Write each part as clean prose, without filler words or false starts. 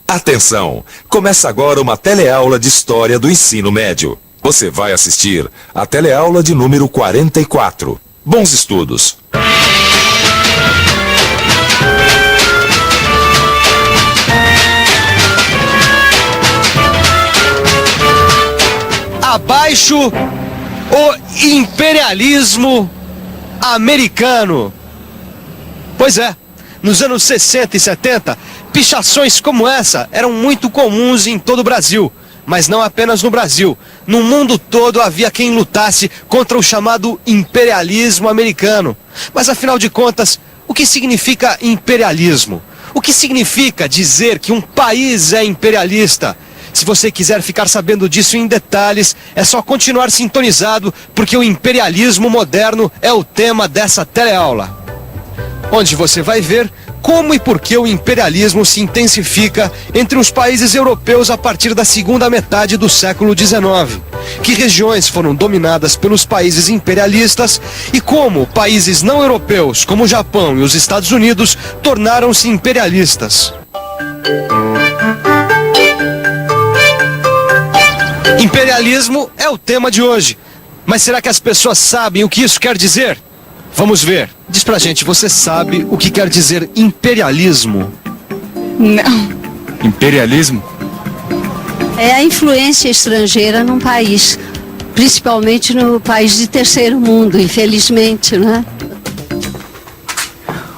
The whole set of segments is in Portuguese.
Atenção! Começa agora uma teleaula de História do Ensino Médio. Você vai assistir a teleaula de número 44. Bons estudos! Abaixo o imperialismo americano. Pois é, nos anos 60 e 70, pichações como essa eram muito comuns em todo o Brasil. Mas não apenas no Brasil. No mundo todo havia quem lutasse contra o chamado imperialismo americano. Mas afinal de contas, o que significa imperialismo? O que significa dizer que um país é imperialista? Se você quiser ficar sabendo disso em detalhes, é só continuar sintonizado, porque o imperialismo moderno é o tema dessa teleaula, onde você vai ver como e por que o imperialismo se intensifica entre os países europeus a partir da segunda metade do século XIX, que regiões foram dominadas pelos países imperialistas e como países não europeus, como o Japão e os Estados Unidos, tornaram-se imperialistas. Imperialismo é o tema de hoje, mas será que as pessoas sabem o que isso quer dizer? Vamos ver. Diz pra gente, você sabe o que quer dizer imperialismo? Não. Imperialismo? É a influência estrangeira num país, principalmente no país de terceiro mundo, infelizmente, né?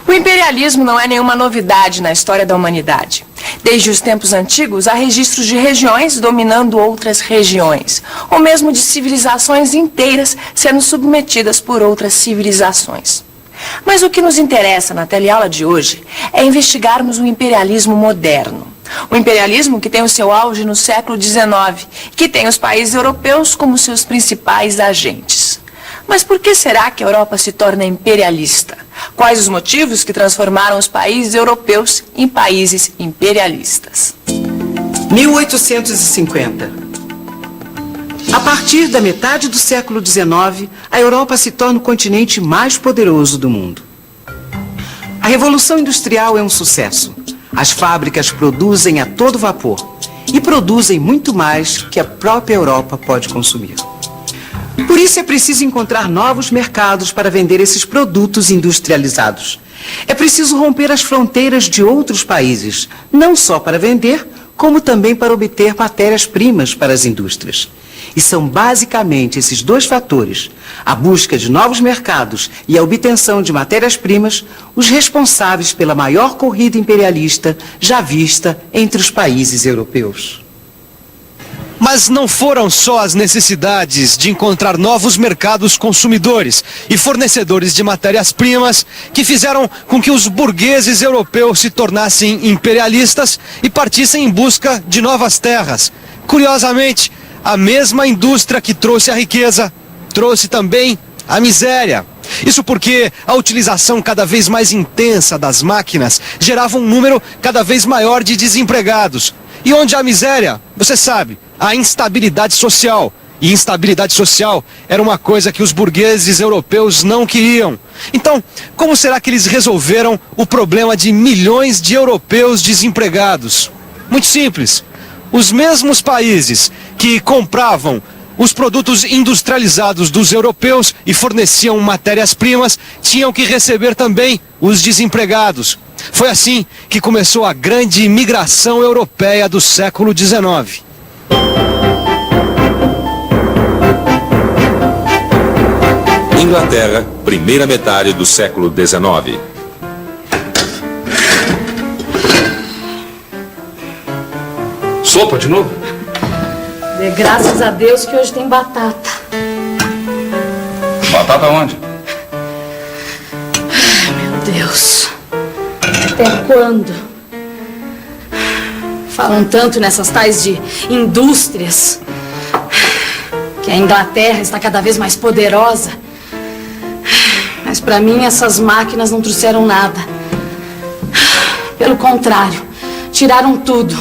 O imperialismo não é nenhuma novidade na história da humanidade. Desde os tempos antigos, há registros de regiões dominando outras regiões, ou mesmo de civilizações inteiras sendo submetidas por outras civilizações. Mas o que nos interessa na teleaula de hoje é investigarmos o imperialismo moderno. O imperialismo que tem o seu auge no século XIX, que tem os países europeus como seus principais agentes. Mas por que será que a Europa se torna imperialista? Quais os motivos que transformaram os países europeus em países imperialistas? 1850. A partir da metade do século XIX, a Europa se torna o continente mais poderoso do mundo. A Revolução Industrial é um sucesso. As fábricas produzem a todo vapor e produzem muito mais que a própria Europa pode consumir. Por isso é preciso encontrar novos mercados para vender esses produtos industrializados. É preciso romper as fronteiras de outros países, não só para vender, como também para obter matérias-primas para as indústrias. E são basicamente esses dois fatores, a busca de novos mercados e a obtenção de matérias-primas, os responsáveis pela maior corrida imperialista já vista entre os países europeus. Mas não foram só as necessidades de encontrar novos mercados consumidores e fornecedores de matérias-primas que fizeram com que os burgueses europeus se tornassem imperialistas e partissem em busca de novas terras. Curiosamente, a mesma indústria que trouxe a riqueza trouxe também a miséria. Isso porque a utilização cada vez mais intensa das máquinas gerava um número cada vez maior de desempregados. E onde há miséria, você sabe, há instabilidade social. E instabilidade social era uma coisa que os burgueses europeus não queriam. Então, como será que eles resolveram o problema de milhões de europeus desempregados? Muito simples. Os mesmos países que compravam os produtos industrializados dos europeus e forneciam matérias-primas tinham que receber também os desempregados. Foi assim que começou a grande imigração europeia do século XIX. Inglaterra, primeira metade do século XIX. Sopa de novo? Dê graças a Deus que hoje tem batata. Batata onde? Meu Deus. Até quando? Falam tanto nessas tais de indústrias, que a Inglaterra está cada vez mais poderosa. Mas para mim essas máquinas não trouxeram nada. Pelo contrário, tiraram tudo.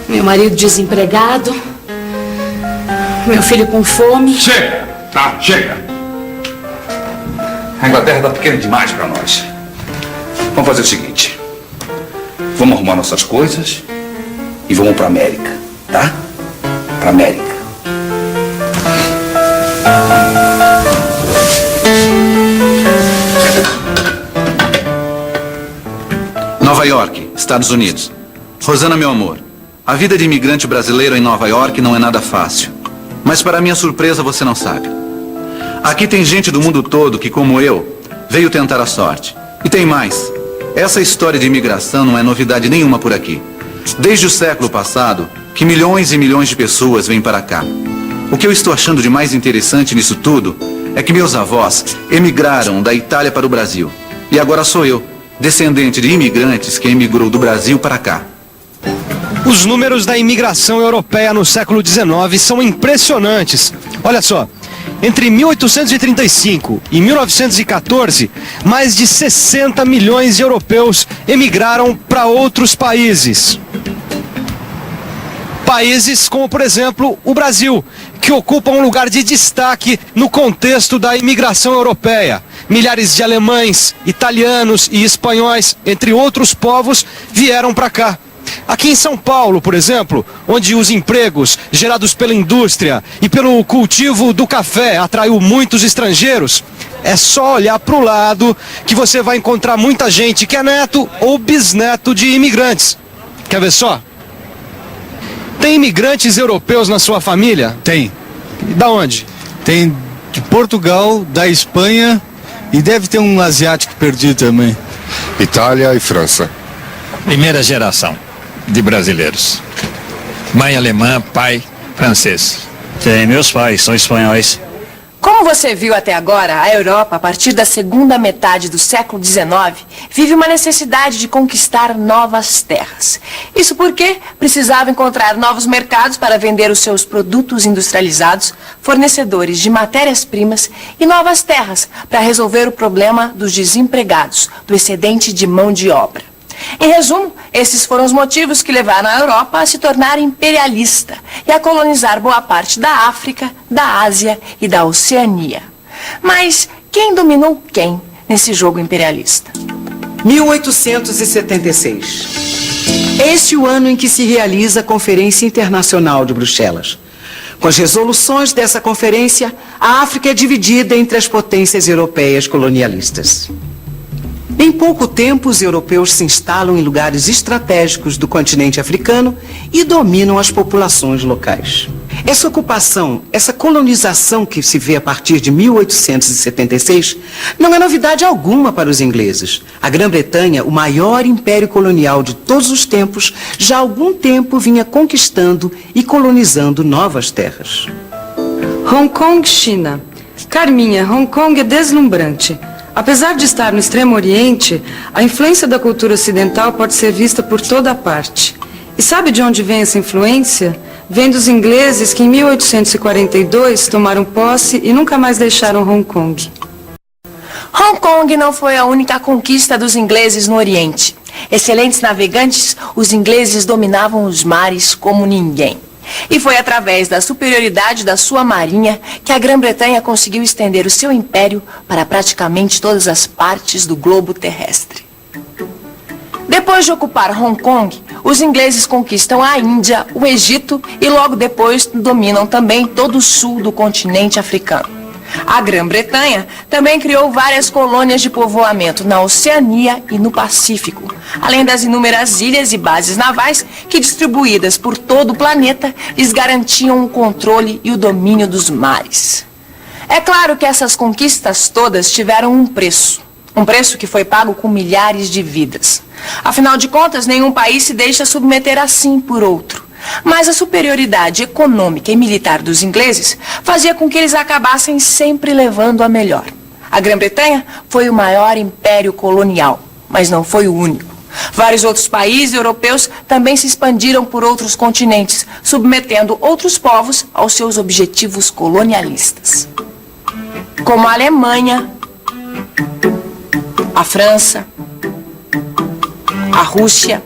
Meu marido desempregado, meu filho com fome. Chega! Tá, chega! A Inglaterra está pequena demais para nós. Vamos fazer o seguinte. Vamos arrumar nossas coisas e vamos para América, tá? Para América. Nova York, Estados Unidos. Rosana, meu amor, a vida de imigrante brasileiro em Nova York não é nada fácil. Mas para minha surpresa, você não sabe. Aqui tem gente do mundo todo que, como eu, veio tentar a sorte. E tem mais. Essa história de imigração não é novidade nenhuma por aqui. Desde o século passado, que milhões e milhões de pessoas vêm para cá. O que eu estou achando de mais interessante nisso tudo é que meus avós emigraram da Itália para o Brasil. E agora sou eu, descendente de imigrantes que emigrou do Brasil para cá. Os números da imigração europeia no século XIX são impressionantes. Olha só, entre 1835 e 1914, mais de 60 milhões de europeus emigraram para outros países. Países como, por exemplo, o Brasil, que ocupa um lugar de destaque no contexto da imigração europeia. Milhares de alemães, italianos e espanhóis, entre outros povos, vieram para cá. Aqui em São Paulo, por exemplo, onde os empregos gerados pela indústria e pelo cultivo do café atraiu muitos estrangeiros, é só olhar para o lado que você vai encontrar muita gente que é neto ou bisneto de imigrantes. Quer ver só? Tem imigrantes europeus na sua família? Tem. E da onde? Tem de Portugal, da Espanha e deve ter um asiático perdido também. Itália e França. Primeira geração de brasileiros. Mãe alemã, pai francês. Tem, meus pais são espanhóis. Como você viu até agora, a Europa, a partir da segunda metade do século XIX, vive uma necessidade de conquistar novas terras. Isso porque precisava encontrar novos mercados para vender os seus produtos industrializados, fornecedores de matérias-primas e novas terras para resolver o problema dos desempregados, do excedente de mão de obra. Em resumo, esses foram os motivos que levaram a Europa a se tornar imperialista e a colonizar boa parte da África, da Ásia e da Oceania. Mas quem dominou quem nesse jogo imperialista? 1876. Este é o ano em que se realiza a Conferência Internacional de Bruxelas. Com as resoluções dessa conferência, a África é dividida entre as potências europeias colonialistas. Em pouco tempo, os europeus se instalam em lugares estratégicos do continente africano e dominam as populações locais. Essa ocupação, essa colonização que se vê a partir de 1876, não é novidade alguma para os ingleses. A Grã-Bretanha, o maior império colonial de todos os tempos, já há algum tempo vinha conquistando e colonizando novas terras. Hong Kong, China. Carminha, Hong Kong é deslumbrante. Apesar de estar no Extremo Oriente, a influência da cultura ocidental pode ser vista por toda parte. E sabe de onde vem essa influência? Vem dos ingleses que em 1842 tomaram posse e nunca mais deixaram Hong Kong. Hong Kong não foi a única conquista dos ingleses no Oriente. Excelentes navegantes, os ingleses dominavam os mares como ninguém. E foi através da superioridade da sua marinha que a Grã-Bretanha conseguiu estender o seu império para praticamente todas as partes do globo terrestre. Depois de ocupar Hong Kong, os ingleses conquistam a Índia, o Egito e logo depois dominam também todo o sul do continente africano. A Grã-Bretanha também criou várias colônias de povoamento na Oceania e no Pacífico, além das inúmeras ilhas e bases navais que, distribuídas por todo o planeta, lhes garantiam o controle e o domínio dos mares. É claro que essas conquistas todas tiveram um preço que foi pago com milhares de vidas. Afinal de contas, nenhum país se deixa submeter assim por outro. Mas a superioridade econômica e militar dos ingleses fazia com que eles acabassem sempre levando a melhor. A Grã-Bretanha foi o maior império colonial, mas não foi o único. Vários outros países europeus também se expandiram por outros continentes, submetendo outros povos aos seus objetivos colonialistas. Como a Alemanha, a França, a Rússia,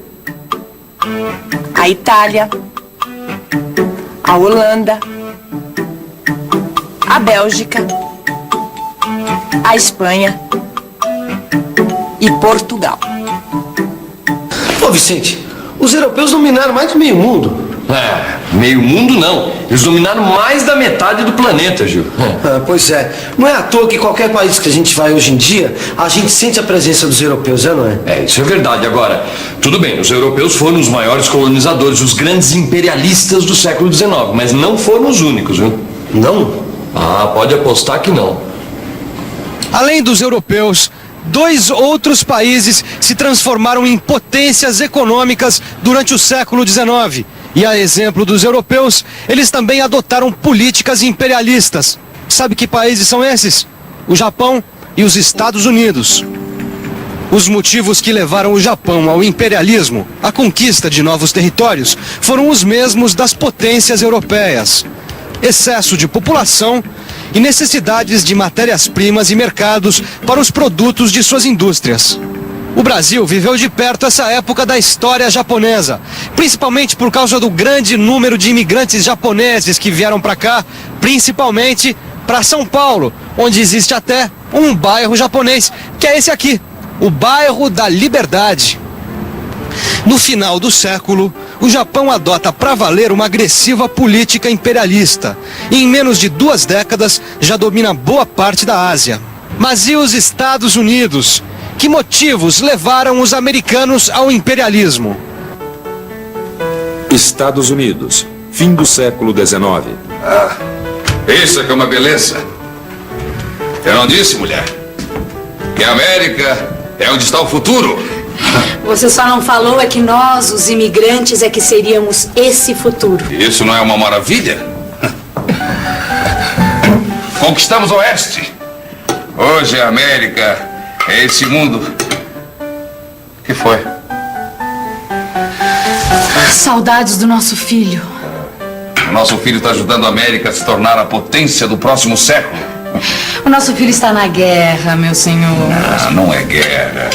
a Itália, a Holanda, a Bélgica, a Espanha e Portugal. Ô Vicente, os europeus dominaram mais de meio mundo. Meio mundo não. Eles dominaram mais da metade do planeta, Gil. Pois é. Não é à toa que qualquer país que a gente vai hoje em dia, a gente sente a presença dos europeus, não é? Isso é verdade. Agora, tudo bem, os europeus foram os maiores colonizadores, os grandes imperialistas do século XIX, mas não foram os únicos, viu? Não? Pode apostar que não. Além dos europeus, 2 outros países se transformaram em potências econômicas durante o século XIX. E a exemplo dos europeus, eles também adotaram políticas imperialistas. Sabe que países são esses? O Japão e os Estados Unidos. Os motivos que levaram o Japão ao imperialismo, à conquista de novos territórios, foram os mesmos das potências europeias: excesso de população e necessidades de matérias-primas e mercados para os produtos de suas indústrias. O Brasil viveu de perto essa época da história japonesa, principalmente por causa do grande número de imigrantes japoneses que vieram para cá, principalmente para São Paulo, onde existe até um bairro japonês, que é esse aqui, o bairro da Liberdade. No final do século, o Japão adota para valer uma agressiva política imperialista e em menos de 2 décadas já domina boa parte da Ásia. Mas e os Estados Unidos? Que motivos levaram os americanos ao imperialismo? Estados Unidos, fim do século XIX. Isso é que é uma beleza. Eu não disse, mulher, que a América é onde está o futuro. Você só não falou é que nós, os imigrantes, é que seríamos esse futuro. Isso não é uma maravilha? Conquistamos o Oeste. Hoje a América é esse mundo. O que foi? Saudades do nosso filho. O nosso filho está ajudando a América a se tornar a potência do próximo século. O nosso filho está na guerra, meu senhor. Não é guerra.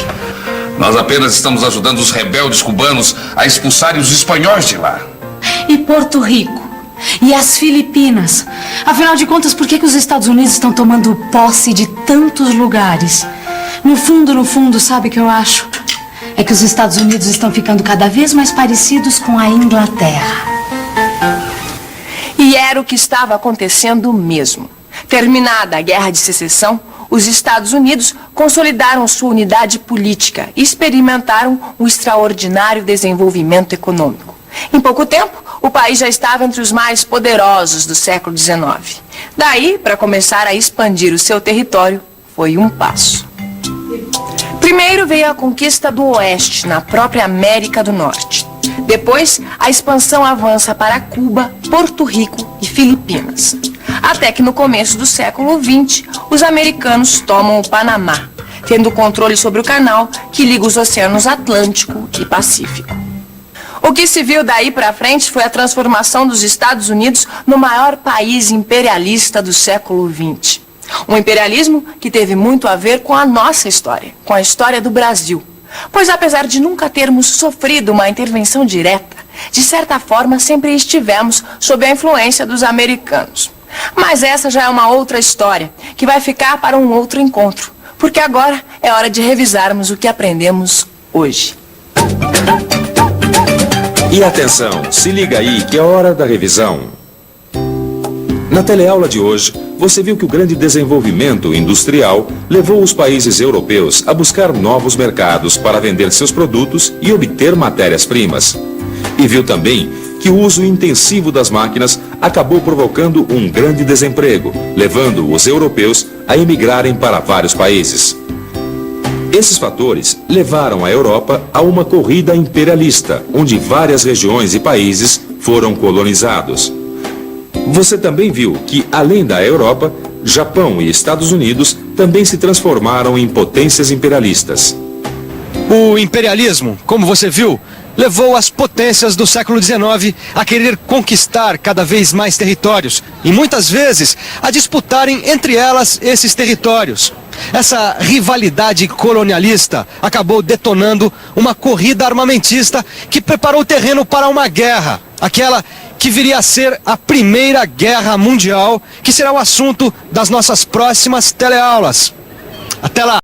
Nós apenas estamos ajudando os rebeldes cubanos a expulsarem os espanhóis de lá. E Porto Rico? E as Filipinas? Afinal de contas, por que os Estados Unidos estão tomando posse de tantos lugares? No fundo, sabe o que eu acho? É que os Estados Unidos estão ficando cada vez mais parecidos com a Inglaterra. E era o que estava acontecendo mesmo. Terminada a Guerra de Secessão, os Estados Unidos consolidaram sua unidade política e experimentaram um extraordinário desenvolvimento econômico. Em pouco tempo, o país já estava entre os mais poderosos do século XIX. Daí, para começar a expandir o seu território, foi um passo. Primeiro veio a conquista do Oeste, na própria América do Norte. Depois, a expansão avança para Cuba, Porto Rico e Filipinas. Até que no começo do século XX, os americanos tomam o Panamá, tendo controle sobre o canal que liga os oceanos Atlântico e Pacífico. O que se viu daí para frente foi a transformação dos Estados Unidos no maior país imperialista do século XX. Um imperialismo que teve muito a ver com a nossa história, com a história do Brasil. Pois apesar de nunca termos sofrido uma intervenção direta, de certa forma sempre estivemos sob a influência dos americanos. Mas essa já é uma outra história, que vai ficar para um outro encontro, porque agora é hora de revisarmos o que aprendemos hoje. E atenção, se liga aí que é hora da revisão. Na teleaula de hoje, você viu que o grande desenvolvimento industrial levou os países europeus a buscar novos mercados para vender seus produtos e obter matérias-primas. E viu também que o uso intensivo das máquinas acabou provocando um grande desemprego, levando os europeus a emigrarem para vários países. Esses fatores levaram a Europa a uma corrida imperialista, onde várias regiões e países foram colonizados. Você também viu que, além da Europa, Japão e Estados Unidos também se transformaram em potências imperialistas. O imperialismo, como você viu, levou as potências do século XIX a querer conquistar cada vez mais territórios e muitas vezes a disputarem entre elas esses territórios. Essa rivalidade colonialista acabou detonando uma corrida armamentista que preparou o terreno para uma guerra, aquela que viria a ser a Primeira Guerra Mundial, que será o assunto das nossas próximas teleaulas. Até lá!